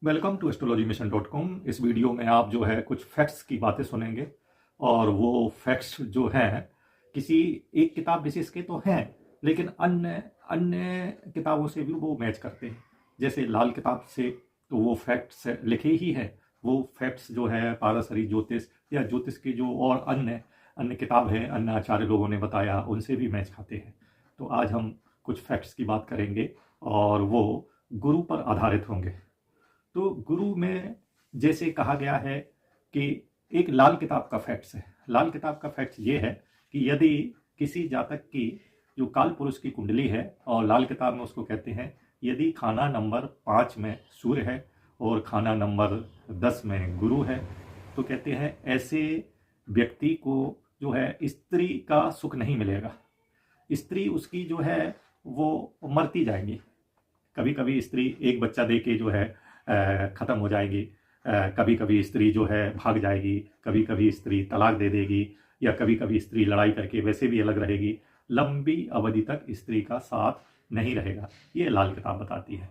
Welcome to astrologymission.com। इस video में आप जो है कुछ फैक्ट्स की बातें सुनेंगे और वो फैक्ट्स जो हैं किसी एक किताब विशेष के तो हैं, लेकिन अन्य अन्य किताबों से भी वो मैच करते हैं। जैसे लाल किताब से तो वो फैक्ट्स लिखे ही हैं, वो फैक्ट्स जो है पारसरी ज्योतिष या ज्योतिष की जो और अन्य अन्य किताब है, अन्य आचार्य लोगों ने बताया, उनसे भी मैच खाते हैं। तो आज हम कुछ फैक्ट्स की बात करेंगे और वो गुरु पर आधारित होंगे। तो गुरु में जैसे कहा गया है कि एक लाल किताब का फैक्ट्स है। लाल किताब का फैक्ट्स ये है कि यदि किसी जातक की जो काल पुरुष की कुंडली है, और लाल किताब में उसको कहते हैं, यदि खाना नंबर 5 में सूर्य है और खाना नंबर 10 में गुरु है, तो कहते हैं ऐसे व्यक्ति को जो है स्त्री का सुख नहीं मिलेगा। स्त्री उसकी जो है वो मरती जाएंगी। कभी कभी स्त्री एक बच्चा दे के जो है ख़त्म हो जाएगी, कभी कभी स्त्री जो है भाग जाएगी, कभी कभी स्त्री तलाक दे देगी, या कभी कभी स्त्री लड़ाई करके वैसे भी अलग रहेगी। लंबी अवधि तक स्त्री का साथ नहीं रहेगा, ये लाल किताब बताती है।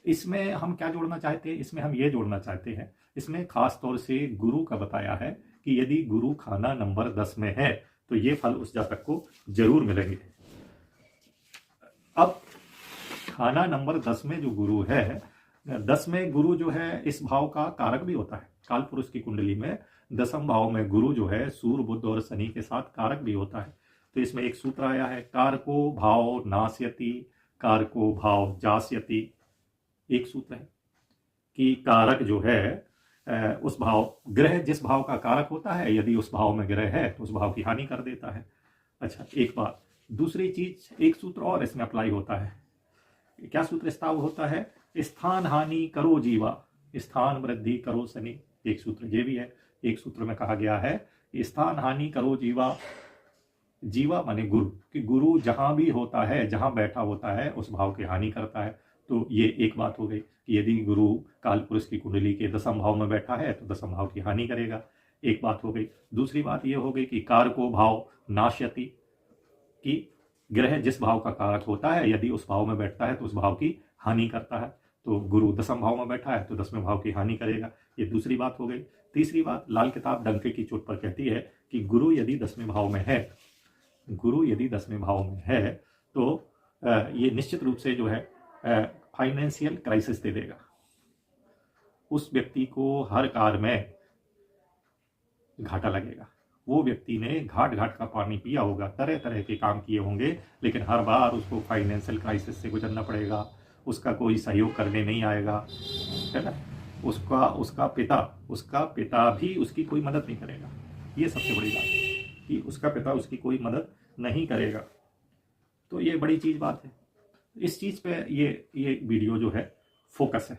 इसमें हम क्या जोड़ना चाहते हैं? इसमें हम ये जोड़ना चाहते हैं, इसमें खास तौर से गुरु का बताया है कि यदि गुरु खाना नंबर 10 में है तो ये फल उस जातक को जरूर मिलेंगे। अब खाना नंबर 10 में जो गुरु है, 10 में गुरु जो है इस भाव का कारक भी होता है। काल पुरुष की कुंडली में 10वें भाव में गुरु जो है सूर्य बुध और शनि के साथ कारक भी होता है। तो इसमें एक सूत्र आया है, कारको भाव नास्यति कारको भाव जास्यति। एक सूत्र है कि कारक जो है उस भाव, ग्रह जिस भाव का कारक होता है, यदि उस भाव में ग्रह है तो उस भाव की हानि कर देता है। अच्छा, एक बात। दूसरी चीज, एक सूत्र और इसमें अप्लाई होता है। क्या सूत्र स्थाव होता है? स्थान हानि करो जीवा, स्थान वृद्धि करो शनि। एक सूत्र ये भी है। एक सूत्र में कहा गया है स्थान हानि करो जीवा। जीवा माने गुरु, कि गुरु जहां भी होता है, जहां बैठा होता है, उस भाव की हानि करता है। तो ये एक बात हो गई कि यदि गुरु काल पुरुष की कुंडली के 10वें भाव में बैठा है तो 10वें भाव की हानि करेगा। एक बात हो गई। दूसरी बात ये हो गई कि कारको भाव नाश्यति, कि ग्रह जिस भाव का कारक होता है, यदि उस भाव में बैठता है तो उस भाव की हानि करता है। तो गुरु 10वें भाव में बैठा है तो 10वें भाव की हानि करेगा। ये दूसरी बात हो गई। तीसरी बात, लाल किताब डंके की चोट पर कहती है कि गुरु यदि 10वें भाव में है, गुरु यदि 10वें भाव में है तो ये निश्चित रूप से जो है फाइनेंशियल क्राइसिस दे देगा। उस व्यक्ति को हर कार्य में घाटा लगेगा। वो व्यक्ति ने घाट घाट का पानी पिया होगा, तरह तरह के काम किए होंगे, लेकिन हर बार उसको फाइनेंशियल क्राइसिस से गुजरना पड़ेगा। उसका कोई सहयोग करने नहीं आएगा, है ना। उसका पिता भी उसकी कोई मदद नहीं करेगा। ये सबसे बड़ी बात है कि उसका पिता उसकी कोई मदद नहीं करेगा। तो ये बड़ी चीज बात है। इस चीज पे ये वीडियो जो है फोकस है।